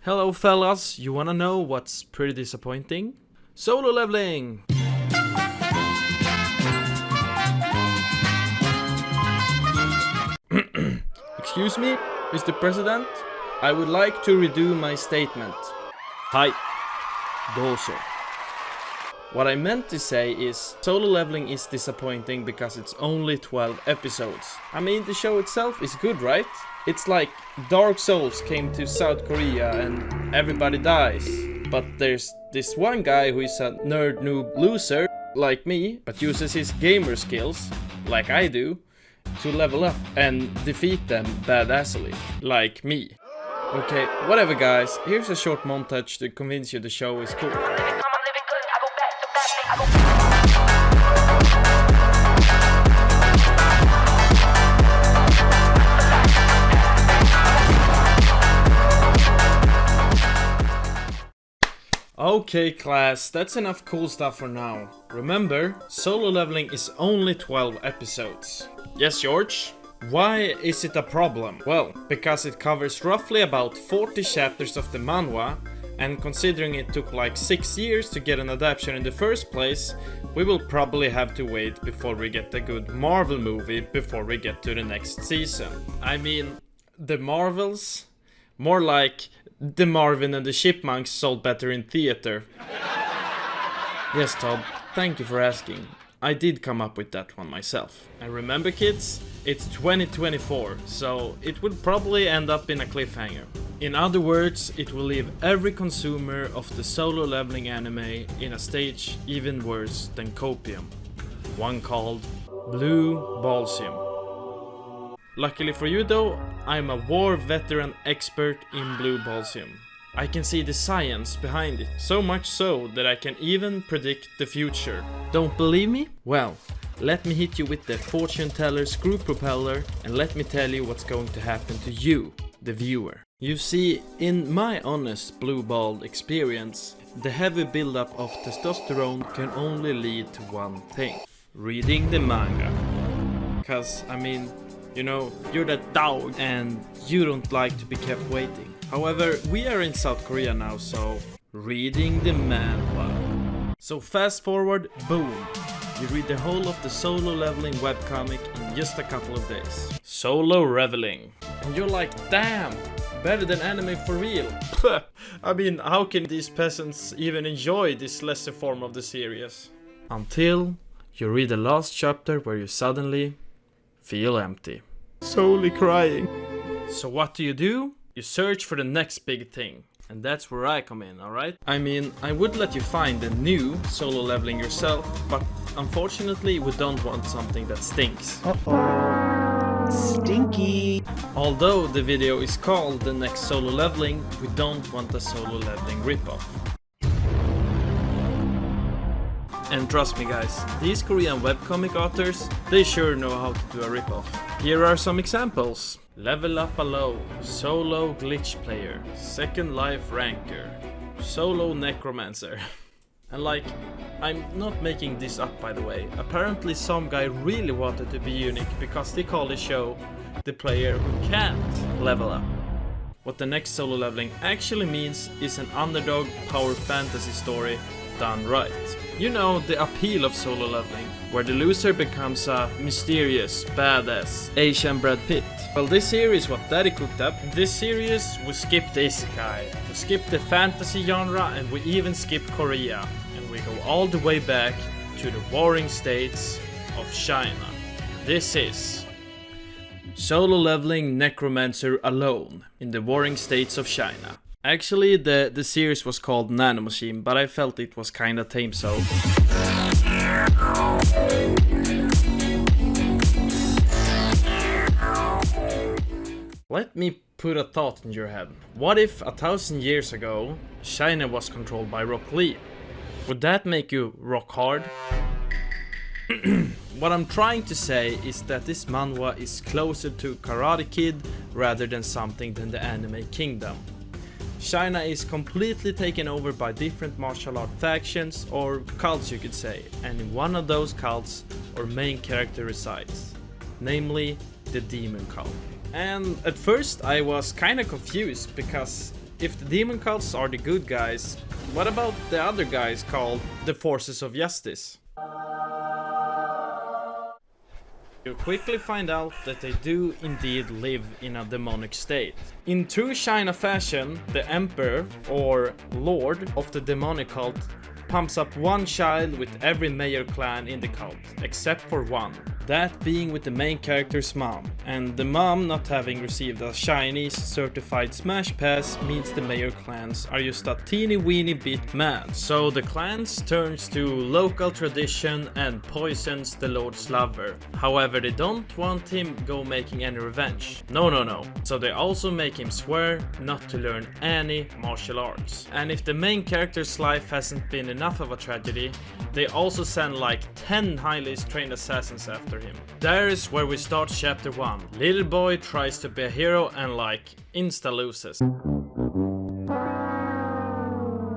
Hello fellas, you wanna know what's pretty disappointing? Solo leveling! Excuse me, Mr. President? I would like to redo my statement. Hi, Doso. What I meant to say is, solo leveling is disappointing because it's only 12 episodes. I mean, the show itself is good, right? It's like Dark Souls came to South Korea and everybody dies. But there's this one guy who is a nerd noob loser, like me, but uses his gamer skills, like I do, to level up and defeat them badassly, like me. Okay, whatever guys, here's a short montage to convince you the show is cool. Okay class, that's enough cool stuff for now. Remember, solo leveling is only 12 episodes. Yes, George? Why is it a problem? Well, because it covers roughly about 40 chapters of the manhwa, and considering it took like 6 years to get an adaptation in the first place, we will probably have to wait before we get a good Marvel movie before we get to the next season. I mean, the Marvels? More like the Marvin and the Chipmunks sold better in theater. Yes, Todd, thank you for asking. I did come up with that one myself. And remember kids, it's 2024, so it will probably end up in a cliffhanger. In other words, it will leave every consumer of the solo leveling anime in a stage even worse than Copium. One called Blue Balsium. Luckily for you though, I'm a war veteran expert in Blue Balsium. I can see the science behind it, so much so that I can even predict the future. Don't believe me? Well, let me hit you with the fortune teller screw propeller and let me tell you what's going to happen to you, the viewer. You see, in my honest blue ball experience, the heavy buildup of testosterone can only lead to one thing: reading the manga. Cause, I mean, you know, you're that dog and you don't like to be kept waiting. However, we are in South Korea now, so reading the manhwa. So fast forward, boom, you read the whole of the solo leveling webcomic in just a couple of days. Solo leveling. And you're like, damn, better than anime for real. I mean, how can these peasants even enjoy this lesser form of the series? Until you read the last chapter where you suddenly feel empty. Solely crying. So what do? You search for the next big thing. And that's where I come in, alright? I mean, I would let you find the new solo leveling yourself, but unfortunately we don't want something that stinks. Uh-oh. Stinky. Although the video is called The Next Solo Leveling, we don't want a solo leveling ripoff. And trust me guys, these Korean webcomic authors, they sure know how to do a ripoff. Here are some examples. Level Up Alone, Solo Glitch Player, Second Life Ranker, Solo Necromancer. And like, I'm not making this up by the way, apparently some guy really wanted to be unique because they call the show The Player Who Can't Level Up. What the next solo leveling actually means is an underdog power fantasy story done right. You know, the appeal of solo leveling, where the loser becomes a mysterious, badass Asian Brad Pitt. Well, this series what Daddy cooked up. This series we skipped isekai, we skipped the fantasy genre, and we even skipped Korea. And we go all the way back to the warring states of China. This is Solo Leveling Necromancer Alone in the warring states of China. Actually, the series was called Nanomachine, but I felt it was kinda tame, so... Let me put a thought in your head. What if 1,000 years ago, China was controlled by Rock Lee? Would that make you rock hard? What I'm trying to say is that this manhwa is closer to Karate Kid rather than something than the anime kingdom. China is completely taken over by different martial art factions, or cults you could say, and in one of those cults our main character resides, namely the demon cult. And at first I was kinda confused because if the demon cults are the good guys, what about the other guys called the Forces of Justice? You quickly find out that they do indeed live in a demonic state. In true China fashion, the Emperor, or Lord of the demonic cult, pumps up one child with every major clan in the cult, except for one. That being with the main character's mom. And the mom not having received a Chinese certified smash pass means the major clans are just a teeny weeny bit mad. So the clans turns to local tradition and poisons the Lord's lover. However, they don't want him go making any revenge. No. So they also make him swear not to learn any martial arts. And if the main character's life hasn't been enough of a tragedy, they also send like 10 highly trained assassins after him. There is where we start chapter 1. Little boy tries to be a hero and like insta loses.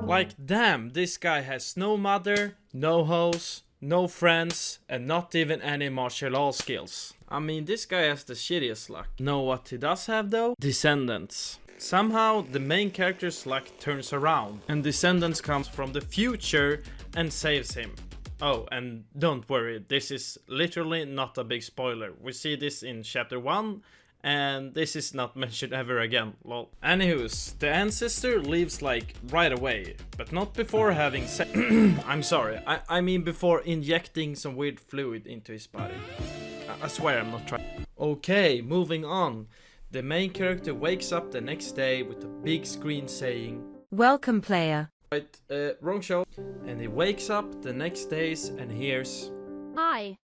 Like damn, this guy has no mother, no hoes, no friends, and not even any martial arts skills. I mean, this guy has the shittiest luck. Know what he does have though? Descendants. Somehow the main character's luck turns around and Descendants comes from the future and saves him. Oh, and don't worry, this is literally not a big spoiler. We see this in chapter 1 and this is not mentioned ever again, lol. Anywho's, the ancestor leaves like right away, but not before having I'm sorry, I mean before injecting some weird fluid into his body. I swear I'm not trying. Okay, moving on. The main character wakes up the next day with a big screen saying, "Welcome, player." Right, wrong show. And he wakes up the next days and hears, "Hi,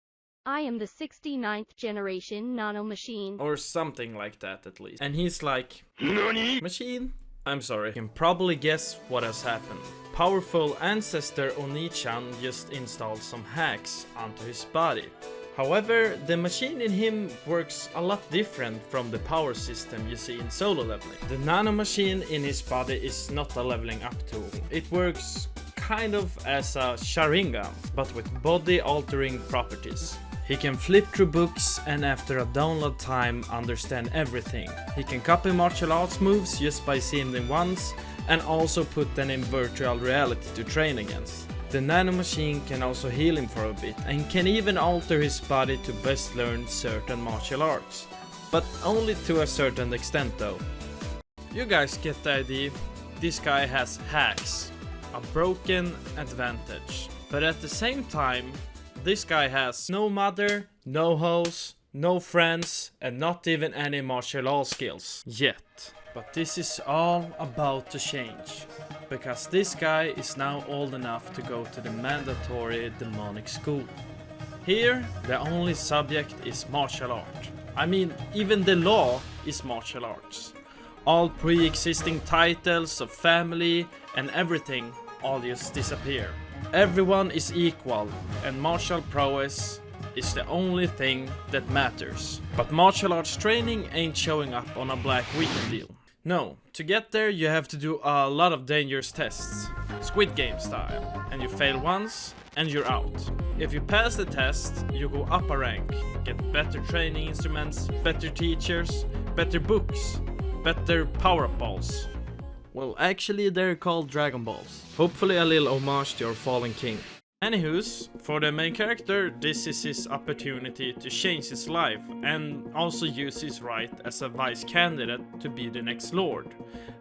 I am the 69th generation nanomachine." Or something like that at least. And he's like, "Nani? Machine?" I'm sorry. You can probably guess what has happened. Powerful ancestor Oni-chan just installed some hacks onto his body. However, the machine in him works a lot different from the power system you see in solo leveling. The nanomachine in his body is not a leveling up tool. It works kind of as a Sharingan, but with body altering properties. He can flip through books and after a download time understand everything. He can copy martial arts moves just by seeing them once and also put them in virtual reality to train against. The nanomachine can also heal him for a bit and can even alter his body to best learn certain martial arts. But only to a certain extent though. You guys get the idea. This guy has hacks. A broken advantage. But at the same time, this guy has no mother, no hoes, no friends, and not even any martial arts skills. Yet. But this is all about to change. Because this guy is now old enough to go to the mandatory demonic school. Here, the only subject is martial art. I mean, even the law is martial arts. All pre-existing titles of family and everything all just disappear. Everyone is equal and martial prowess is the only thing that matters. But martial arts training ain't showing up on a Black Weekend deal. No, to get there you have to do a lot of dangerous tests, Squid Game style, and you fail once and you're out. If you pass the test, you go up a rank, get better training instruments, better teachers, better books, better power-up balls. Well, actually they're called Dragon Balls. Hopefully a little homage to your fallen king. Anywho's, for the main character, this is his opportunity to change his life and also use his right as a vice candidate to be the next lord.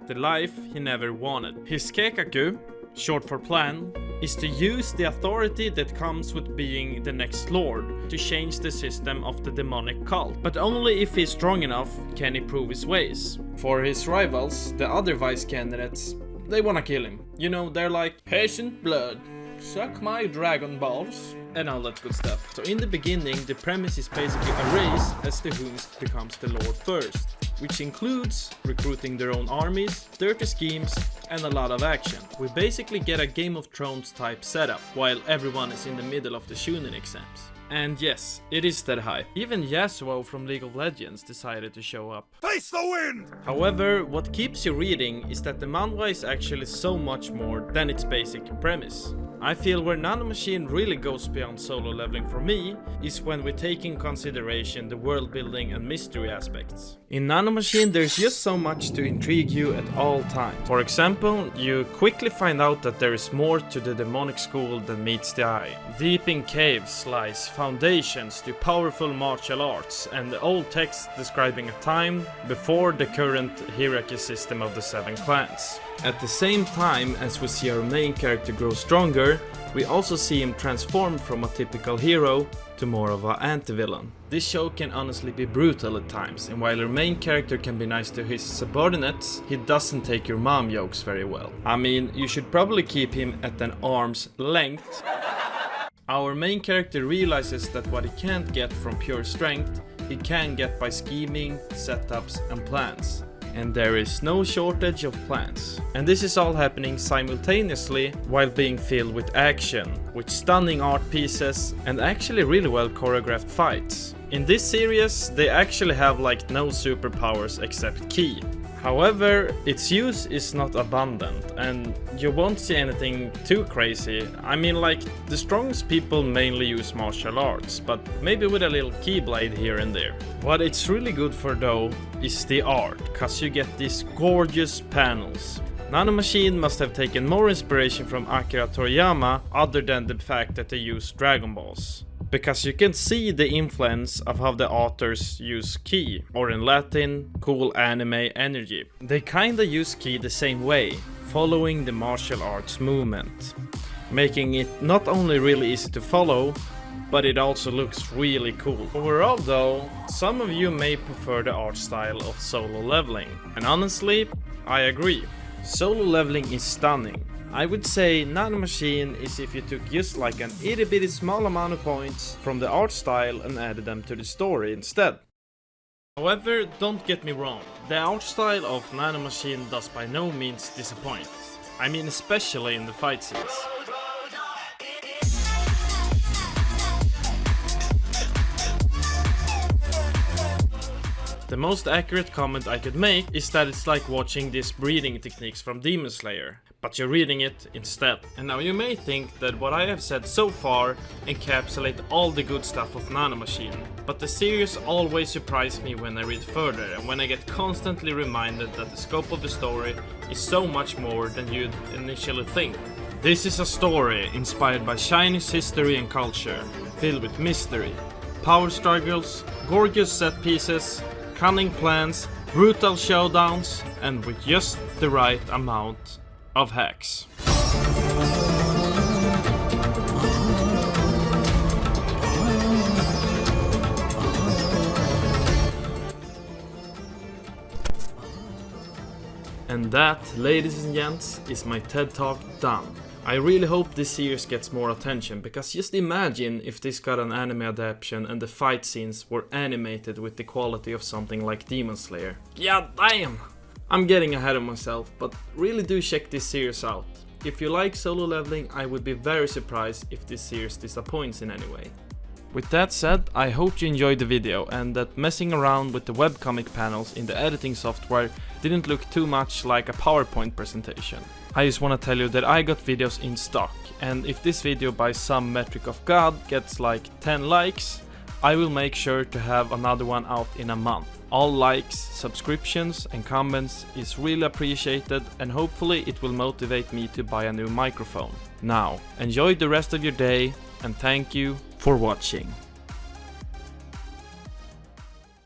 The life he never wanted. His keikaku, short for plan, is to use the authority that comes with being the next lord to change the system of the demonic cult. But only if he's strong enough can he prove his ways. For his rivals, the other vice candidates, they wanna kill him. You know, they're like, patient blood. Suck my Dragon Balls, and all that good stuff. So in the beginning, the premise is basically a race as to who becomes the lord first, which includes recruiting their own armies, dirty schemes, and a lot of action. We basically get a Game of Thrones type setup, while everyone is in the middle of the Chunin exams. And yes, it is that high. Even Yasuo from League of Legends decided to show up. Face the wind! However, what keeps you reading is that the manhwa is actually so much more than its basic premise. I feel where Nanomachine really goes beyond solo leveling for me is when we take in consideration the world building and mystery aspects. In Nanomachine there's just so much to intrigue you at all times. For example, you quickly find out that there is more to the demonic school than meets the eye. Deep in caves lies foundations to powerful martial arts and the old text describing a time before the current hierarchy system of the 7 clans. At the same time as we see our main character grow stronger, we also see him transform from a typical hero to more of an anti-villain. This show can honestly be brutal at times, and while our main character can be nice to his subordinates, he doesn't take your mom jokes very well. I mean, you should probably keep him at an arm's length. Our main character realizes that what he can't get from pure strength, he can get by scheming, setups and plans. And there is no shortage of plans. And this is all happening simultaneously while being filled with action, with stunning art pieces and actually really well choreographed fights. In this series they actually have like no superpowers except ki. However, its use is not abundant and you won't see anything too crazy. I mean, like, the strongest people mainly use martial arts, but maybe with a little keyblade here and there. What it's really good for though is the art, cause you get these gorgeous panels. Nanomachine must have taken more inspiration from Akira Toriyama other than the fact that they use Dragon Balls. Because you can see the influence of how the authors use ki, or in Latin, cool anime energy. They kinda use ki the same way, following the martial arts movement, making it not only really easy to follow, but it also looks really cool. Overall though, some of you may prefer the art style of Solo Leveling, and honestly, I agree. Solo Leveling is stunning. I would say Nanomachine is if you took just like an itty bitty small amount of points from the art style and added them to the story instead. However, don't get me wrong, the art style of Nanomachine does by no means disappoint. I mean, especially in the fight scenes. The most accurate comment I could make is that it's like watching these breathing techniques from Demon Slayer, but you're reading it instead. And now you may think that what I have said so far encapsulate all the good stuff of Nanomachine, but the series always surprises me when I read further and when I get constantly reminded that the scope of the story is so much more than you'd initially think. This is a story inspired by Chinese history and culture, filled with mystery, power struggles, gorgeous set pieces, cunning plans, brutal showdowns, and with just the right amount of hacks. And that, ladies and gents, is my TED Talk done. I really hope this series gets more attention, because just imagine if this got an anime adaptation and the fight scenes were animated with the quality of something like Demon Slayer. Yeah, damn! I'm getting ahead of myself, but really do check this series out. If you like Solo Leveling, I would be very surprised if this series disappoints in any way. With that said, I hope you enjoyed the video and that messing around with the webcomic panels in the editing software didn't look too much like a PowerPoint presentation. I just want to tell you that I got videos in stock, and if this video by some metric of God gets like 10 likes, I will make sure to have another one out in a month. All likes, subscriptions and comments is really appreciated, and hopefully it will motivate me to buy a new microphone. Now, enjoy the rest of your day and thank you for watching.